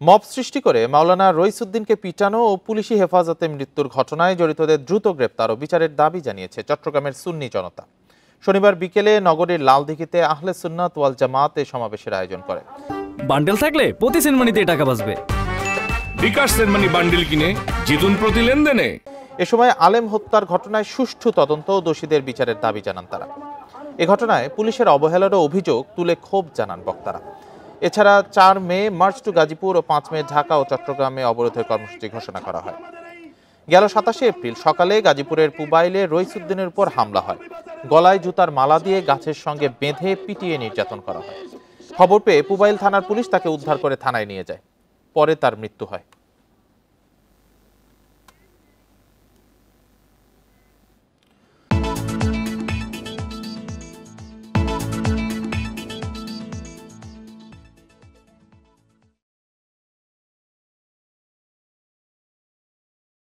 Mob সৃষ্টি করে মাওলানা রইসুদ্দিনকে পিটানো ও পুলিশি হেফাজতে মৃত্যুর ঘটনায় জড়িতদের দ্রুত গ্রেপ্তার ও বিচারের দাবি জানিয়েছে চট্টগ্রামের সুন্নি জনতা। শনিবার বিকেলে নগরীর লালদিঘিতে আহলে সুন্নাত ওয়াল জামাত এ সমাবেশের আয়োজন করে। বান্ডেল থাকলে প্রতি সেনমানিতে টাকা বাঁচবে। বিকাশ সেনমানি বান্ডেল কিনে জিতুন প্রতি লেনদেনে। এ সময় আলেম হত্যার ঘটনায় সুষ্ঠু তদন্ত ও দোষীদের বিচারের দাবি জানান তারা। এ ঘটনায় পুলিশের অবহেলারও অভিযোগ তুলে ক্ষোভ জানান বক্তারা। এছাড়া 4 মে মার্চ টু গাজীপুর ও 5 মে ঢাকা ও চট্টগ্রামে অবরোধের কর্মসূচি ঘোষণা করা হয়। গেল 27 এপ্রিল সকালে গাজীপুরের পুবাইলে রইসুদ্দিনের উপর হামলা হয়। গলায় জুতার মালা দিয়ে গাছের সঙ্গে বেঁধে পিটিয়ে নির্যাতন করা হয়। খবর পেয়ে পুবাইল থানার পুলিশ তাকে উদ্ধার করে থানায় নিয়ে যায়। পরে তার মৃত্যু হয়।